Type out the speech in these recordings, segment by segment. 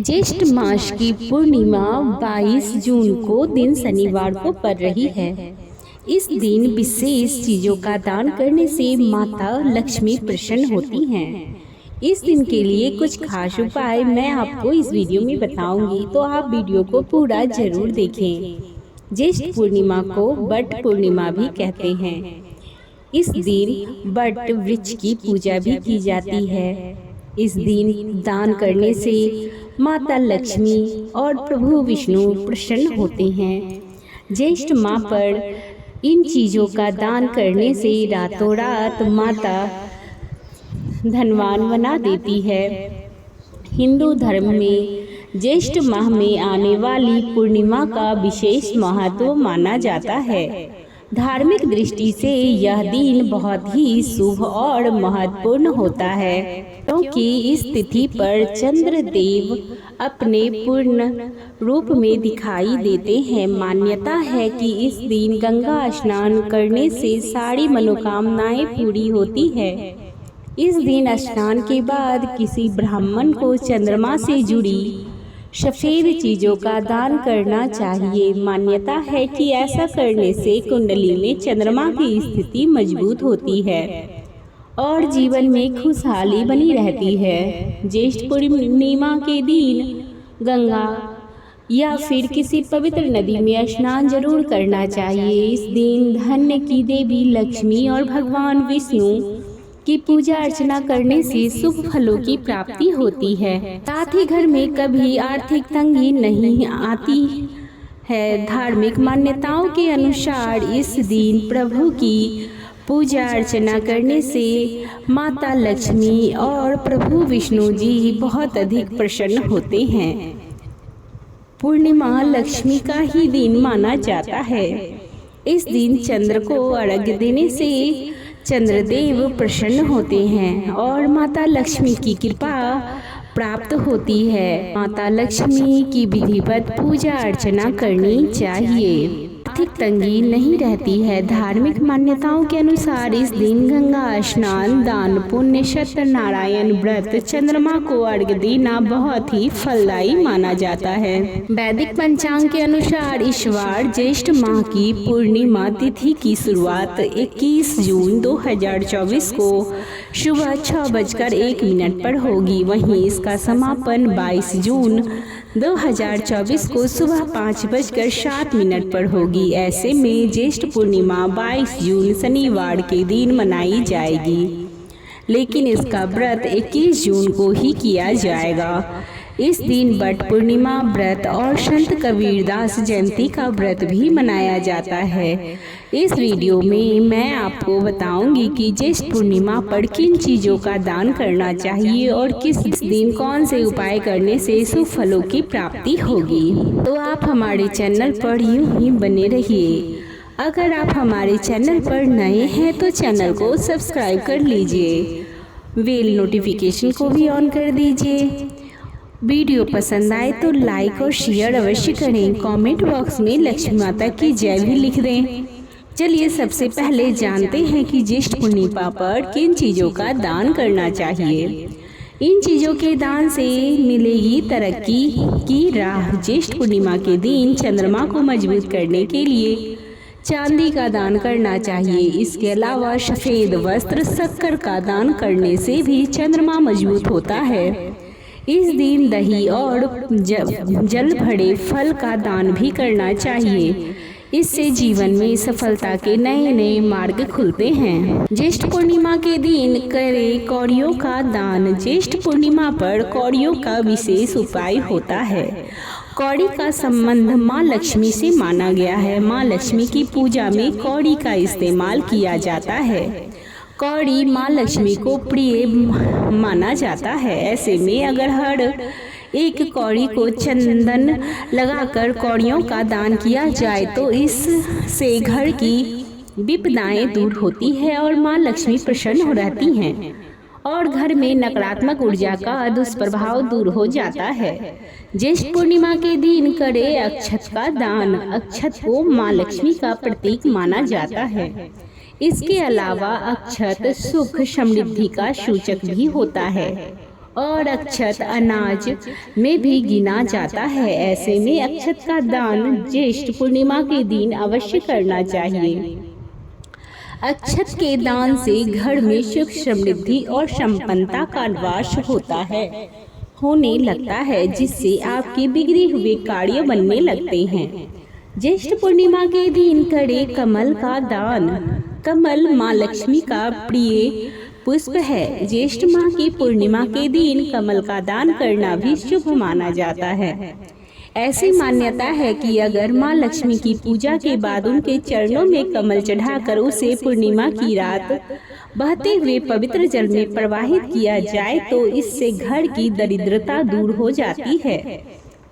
ज्येष्ठ मास की पूर्णिमा 22 जून को दिन शनिवार को पड़ रही है। इस दिन विशेष चीजों का दान करने से माता लक्ष्मी प्रसन्न होती हैं। इस दिन के लिए कुछ खास उपाय मैं आपको इस वीडियो में बताऊंगी, तो आप वीडियो को पूरा जरूर देखें। ज्येष्ठ पूर्णिमा को बट पूर्णिमा भी कहते हैं। इस दिन बट वृक्ष की पूजा भी की जाती है। इस दिन दान करने से माता लक्ष्मी और प्रभु विष्णु प्रसन्न होते हैं। ज्येष्ठ माह पर इन चीज़ों का दान करने से रातों रात माता धनवान बना देती है। हिंदू धर्म में ज्येष्ठ माह में आने वाली पूर्णिमा का विशेष महत्व माना जाता है। धार्मिक दृष्टि से यह दिन बहुत ही शुभ और महत्वपूर्ण होता है, क्योंकि इस तिथि पर चंद्र देव अपने पूर्ण रूप में दिखाई देते हैं। मान्यता है कि इस दिन गंगा स्नान करने से सारी मनोकामनाएं पूरी होती है। इस दिन स्नान के बाद किसी ब्राह्मण को चंद्रमा से जुड़ी सफेद चीजों का दान करना चाहिए। मान्यता है कि ऐसा करने से कुंडली में चंद्रमा की स्थिति मजबूत होती है और जीवन में खुशहाली बनी रहती है। ज्येष्ठ पूर्णिमा के दिन गंगा या फिर किसी पवित्र नदी में स्नान जरूर करना चाहिए। इस दिन धन्य की देवी लक्ष्मी और भगवान विष्णु की पूजा अर्चना करने से शुभ फलों की प्राप्ति होती है। साथ ही घर में कभी आर्थिक तंगी नहीं आती है। धार्मिक मान्यताओं के अनुसार इस दिन प्रभु की पूजा अर्चना करने से माता लक्ष्मी और प्रभु विष्णु जी बहुत अधिक प्रसन्न होते हैं। पूर्णिमा लक्ष्मी का ही दिन माना जाता है। इस दिन चंद्र को अर्घ्य देने से चंद्रदेव प्रसन्न होते हैं और माता लक्ष्मी की कृपा प्राप्त होती है। माता लक्ष्मी की विधिवत पूजा अर्चना करनी चाहिए। आर्थिक तंगी नहीं रहती है। धार्मिक मान्यताओं के अनुसार इस दिन गंगा स्नान, दान पुण्य, सत्यनारायण व्रत, चंद्रमा को अर्घ्य देना बहुत ही फलदायी माना जाता है। वैदिक पंचांग के अनुसार इस बार ज्येष्ठ माह की पूर्णिमा तिथि की शुरुआत 21 जून 2024 को सुबह 6:01 पर होगी। वहीं इसका समापन 22 जून 2024 को सुबह 5:07 पर होगी। ऐसे में ज्येष्ठ पूर्णिमा 22 जून शनिवार के दिन मनाई जाएगी, लेकिन इसका व्रत 21 जून को ही किया जाएगा। इस दिन बट पूर्णिमा व्रत और संत कबीरदास जयंती का व्रत भी मनाया जाता है। इस वीडियो में मैं आपको बताऊंगी कि ज्येष्ठ पूर्णिमा पर किन चीज़ों का दान करना चाहिए और किस दिन कौन से उपाय करने से शुभ फलों की प्राप्ति होगी। तो आप हमारे चैनल पर यूं ही बने रहिए। अगर आप हमारे चैनल पर नए हैं तो चैनल को सब्सक्राइब कर लीजिए, बेल नोटिफिकेशन को भी ऑन कर दीजिए। वीडियो पसंद आए तो लाइक और शेयर अवश्य करें। कमेंट बॉक्स में लक्ष्मी माता की जय भी लिख दें। चलिए सबसे पहले जानते हैं कि ज्येष्ठ पूर्णिमा पर किन चीज़ों का दान करना चाहिए। इन चीज़ों के दान से मिलेगी तरक्की की राह। ज्येष्ठ पूर्णिमा के दिन चंद्रमा को मजबूत करने के लिए चांदी का दान करना चाहिए। इसके अलावा सफ़ेद वस्त्र, शक्कर का दान करने से भी चंद्रमा मजबूत होता है। इस दिन दही और जल भरे फल का दान भी करना चाहिए। इससे जीवन में सफलता के नए नए मार्ग खुलते हैं। ज्येष्ठ पूर्णिमा के दिन करें कौड़ियों का दान। ज्येष्ठ पूर्णिमा पर कौड़ियों का विशेष उपाय होता है। कौड़ी का संबंध माँ लक्ष्मी से माना गया है। माँ लक्ष्मी की पूजा में कौड़ी का इस्तेमाल किया जाता है। कौड़ी माँ लक्ष्मी को प्रिय माना जाता है। ऐसे में अगर हर एक कौड़ी को चंदन लगाकर कौड़ियों का दान किया जाए तो इससे घर की विपदाएं दूर होती है और माँ लक्ष्मी प्रसन्न हो रहती हैं और घर में नकारात्मक ऊर्जा का दुष्प्रभाव दूर हो जाता है। ज्येष्ठ पूर्णिमा के दिन करें अक्षत का दान। अक्षत को माँ लक्ष्मी का प्रतीक माना जाता है। इसके अलावा अक्षत सुख समृद्धि का सूचक भी होता है और अक्षत अनाज में भी गिना जाता है। ऐसे में अक्षत का दान ज्येष्ठ पूर्णिमा के दिन अवश्य करना चाहिए। अक्षत के दान से घर में सुख समृद्धि और संपन्नता का वास होने लगता है, जिससे आपके बिगड़े हुए कार्य बनने लगते हैं। ज्येष्ठ पूर्णिमा के दिन करें कमल का दान। कमल माँ लक्ष्मी का प्रिय पुष्प है। ज्येष्ठ माह की पूर्णिमा के दिन कमल का दान करना भी शुभ माना जाता है। ऐसी मान्यता है कि अगर माँ लक्ष्मी की पूजा के बाद उनके चरणों में कमल चढ़ाकर उसे पूर्णिमा की रात बहते हुए पवित्र जल में प्रवाहित किया जाए तो इससे घर की दरिद्रता दूर हो जाती है,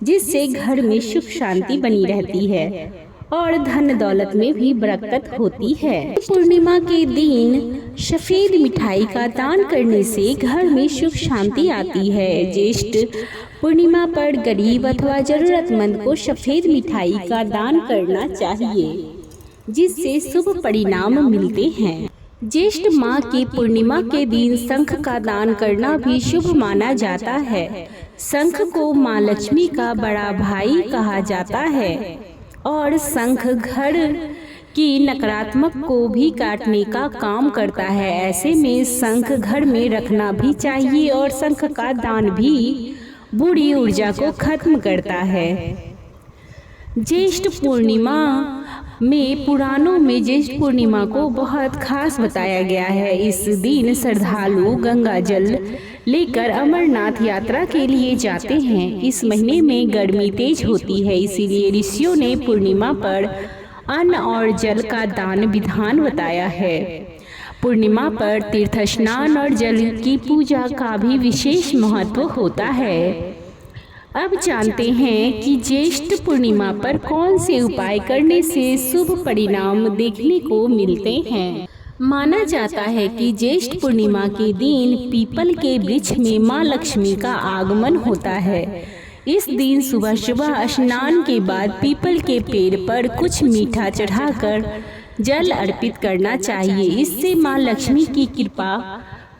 जिससे घर में सुख शांति बनी रहती है और धन दौलत में भी बरकत होती है। पूर्णिमा के दिन सफेद मिठाई का दान करने से घर में सुख शांति आती है। ज्येष्ठ पूर्णिमा पर गरीब अथवा जरूरतमंद को सफेद मिठाई का दान करना चाहिए, जिससे शुभ परिणाम मिलते हैं। ज्येष्ठ माह की पूर्णिमा के दिन शंख का दान करना भी शुभ माना जाता है। शंख को माँ लक्ष्मी का बड़ा भाई कहा जाता है और शंख घर की नकारात्मक को भी काटने का काम करता है। ऐसे में शंख घर में रखना भी चाहिए और शंख का दान भी बुरी ऊर्जा को खत्म करता है। ज्येष्ठ पूर्णिमा में पुराणों में ज्येष्ठ पूर्णिमा को बहुत खास बताया गया है। इस दिन श्रद्धालु गंगा जल लेकर अमरनाथ यात्रा के लिए जाते हैं। इस महीने में गर्मी तेज होती है, इसीलिए ऋषियों ने पूर्णिमा पर अन्न और जल का दान विधान बताया है। पूर्णिमा पर तीर्थ स्नान और जल की पूजा का भी विशेष महत्व होता है। अब जानते हैं कि ज्येष्ठ पूर्णिमा पर कौन से उपाय करने से शुभ परिणाम देखने को मिलते हैं। माना जाता है कि ज्येष्ठ पूर्णिमा के दिन पीपल के वृक्ष में माँ लक्ष्मी का आगमन होता है। इस दिन सुबह सुबह स्नान के बाद पीपल के पेड़ पर कुछ मीठा चढ़ाकर जल अर्पित करना चाहिए। इससे माँ लक्ष्मी की कृपा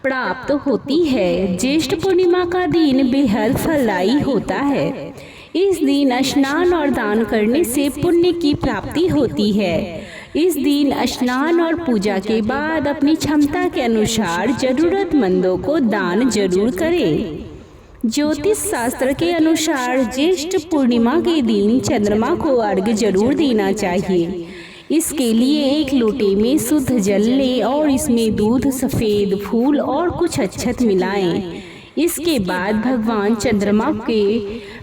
प्राप्त होती है। ज्येष्ठ पूर्णिमा का दिन बेहद फलदायी होता है। इस दिन स्नान और दान करने से पुण्य की प्राप्ति होती है। इस दिन स्नान और पूजा के बाद अपनी क्षमता के अनुसार जरूरतमंदों को दान जरूर करें। ज्योतिष शास्त्र के अनुसार ज्येष्ठ पूर्णिमा के दिन चंद्रमा को अर्घ्य जरूर देना चाहिए। इसके लिए एक लोटे में शुद्ध जल लें और इसमें दूध, सफ़ेद फूल और कुछ अक्षत मिलाएं। इसके बाद भगवान चंद्रमा के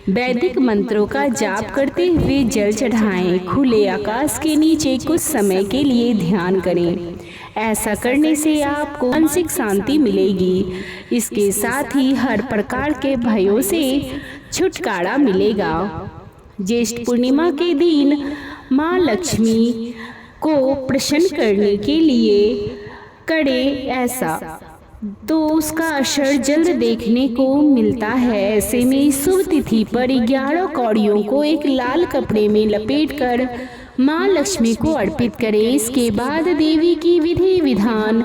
वैदिक मंत्रों का जाप करते हुए जल चढ़ाएं। खुले आकाश के नीचे कुछ समय के लिए ध्यान करें। ऐसा करने से आपको मानसिक शांति मिलेगी। इसके साथ ही हर प्रकार के भयों से छुटकारा मिलेगा। ज्येष्ठ पूर्णिमा के दिन माँ लक्ष्मी को प्रसन्न करने के लिए करें ऐसा, तो उसका असर जल्द देखने को मिलता है। ऐसे में शुभ तिथि पर 11 कौड़ियों को एक लाल कपड़े में लपेटकर माँ लक्ष्मी को अर्पित करें। इसके बाद देवी की विधि विधान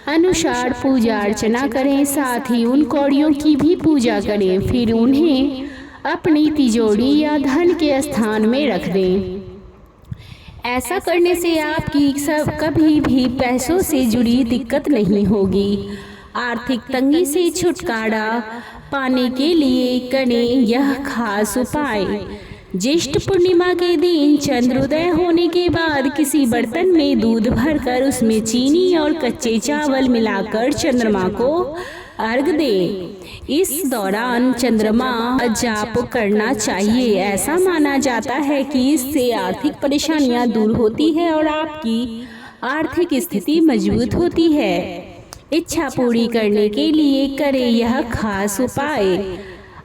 अनुसार पूजा अर्चना करें। साथ ही उन कौड़ियों की भी पूजा करें। फिर उन्हें अपनी तिजोरी या धन के स्थान में रख दें। ऐसा करने से आपकी कभी भी पैसों से जुड़ी दिक्कत नहीं होगी। आर्थिक तंगी से छुटकारा पाने के लिए करें यह खास उपाय। ज्येष्ठ पूर्णिमा के दिन चंद्रोदय होने के बाद किसी बर्तन में दूध भरकर उसमें चीनी और कच्चे चावल मिलाकर चंद्रमा को अर्घ दें। इस दौरान चंद्रमा जाप करना चाहिए। ऐसा माना जाता है कि इससे आर्थिक परेशानियां दूर होती है और आपकी आर्थिक स्थिति मजबूत होती है। इच्छा पूरी करने के लिए करें यह खास उपाय।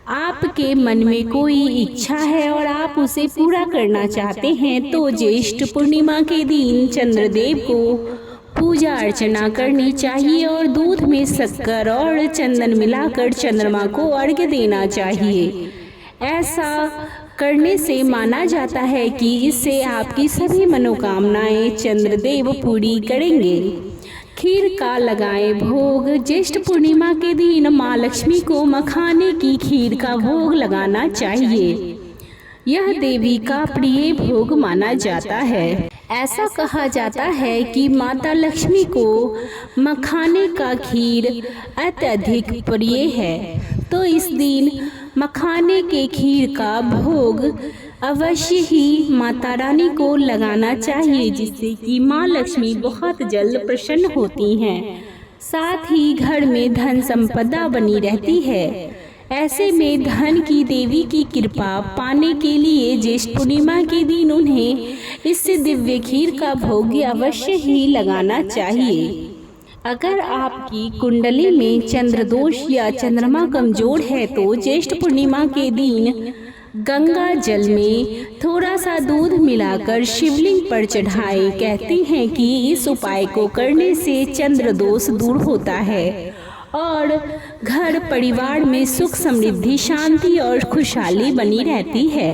आपके मन में कोई इच्छा है और आप उसे पूरा करना चाहते हैं तो ज्येष्ठ पूर्णिमा के दिन चंद्रदेव को पूजा अर्चना करनी चाहिए और दूध में शक्कर और चंदन मिलाकर चंद्रमा को अर्घ्य देना चाहिए। ऐसा करने से माना जाता है कि इससे आपकी सभी मनोकामनाएं चंद्रदेव पूरी करेंगे। खीर का लगाएं भोग। ज्येष्ठ पूर्णिमा के दिन माँ लक्ष्मी को मखाने की खीर का भोग लगाना चाहिए। यह देवी का प्रिय भोग माना जाता है। ऐसा कहा जाता है कि माता लक्ष्मी को मखाने का खीर अत्यधिक प्रिय है, तो इस दिन मखाने के खीर का भोग अवश्य ही माता रानी को लगाना चाहिए, जिससे कि माँ लक्ष्मी बहुत जल्द प्रसन्न होती हैं। साथ ही घर में धन संपदा बनी रहती है। ऐसे में धन की देवी की कृपा पाने के लिए ज्येष्ठ पूर्णिमा के दिन उन्हें इस दिव्य खीर का भोग अवश्य ही लगाना चाहिए। अगर आपकी कुंडली में चंद्र दोष या चंद्रमा कमजोर है तो ज्येष्ठ पूर्णिमा के दिन गंगा जल में थोड़ा सा दूध मिलाकर शिवलिंग पर चढ़ाएं। कहते हैं कि इस उपाय को करने से चंद्र दोष दूर होता है और घर परिवार में सुख समृद्धि शांति और खुशहाली बनी रहती है।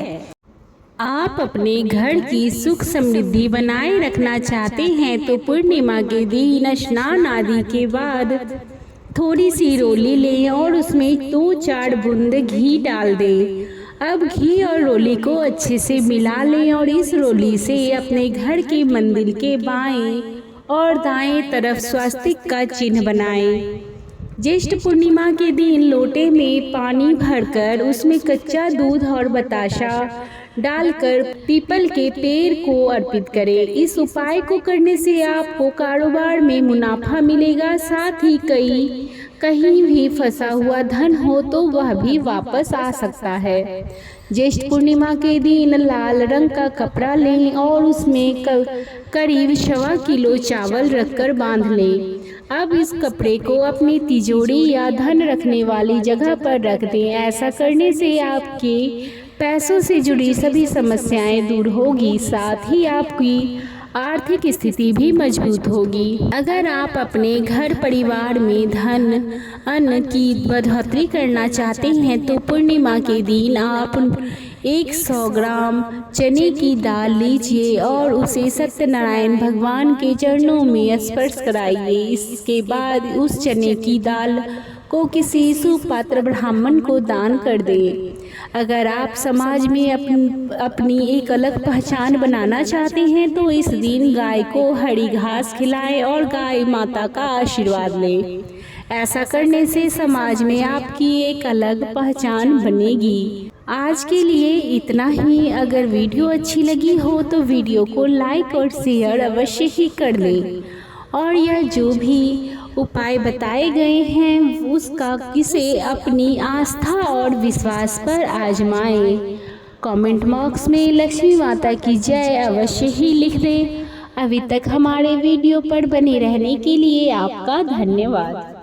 आप अपने घर की सुख समृद्धि बनाए रखना चाहते हैं तो पूर्णिमा के दिन स्नान आदि के बाद थोड़ी सी रोली लें और उसमें 2-4 बूंद घी डाल दें। अब घी और रोली को अच्छे से मिला लें और इस रोली से अपने घर के मंदिर के बाएं और दाएं तरफ स्वस्तिक का चिन्ह बनाएं। ज्येष्ठ पूर्णिमा के दिन लोटे में पानी भरकर उसमें कच्चा दूध और बताशा डालकर पीपल के पेड़ को अर्पित करें। इस उपाय को करने से आपको कारोबार में मुनाफा मिलेगा, साथ ही कहीं भी फंसा हुआ धन हो तो वह भी वापस आ सकता है। ज्येष्ठ पूर्णिमा के दिन लाल रंग का कपड़ा लें और उसमें करीब 1.25 किलो चावल रखकर बांध लें। अब इस कपड़े को अपनी तिजोरी या धन रखने वाली जगह पर रख दें। ऐसा करने से आपके पैसों से जुड़ी सभी समस्याएं दूर होगी, साथ ही आपकी आर्थिक स्थिति भी मजबूत होगी। अगर आप अपने घर परिवार में धन अन्न की बढ़ोतरी करना चाहते हैं तो पूर्णिमा के दिन आप 100 ग्राम चने की दाल लीजिए और उसे सत्यनारायण भगवान के चरणों में स्पर्श कराइए। इसके बाद उस चने की दाल को किसी सुपात्र ब्राह्मण को दान कर दें। अगर आप समाज में अपनी एक अलग पहचान बनाना चाहते हैं तो इस दिन गाय को हरी घास खिलाएं और गाय माता का आशीर्वाद लें। ऐसा करने से समाज में आपकी एक अलग पहचान बनेगी। आज के लिए इतना ही। अगर वीडियो अच्छी लगी हो तो वीडियो को लाइक और शेयर अवश्य ही कर दें और यह जो भी उपाय बताए गए हैं उसका किसे अपनी आस्था और विश्वास पर आजमाएं। कमेंट बॉक्स में लक्ष्मी माता की जय अवश्य ही लिख दें। अभी तक हमारे वीडियो पर बने रहने के लिए आपका धन्यवाद।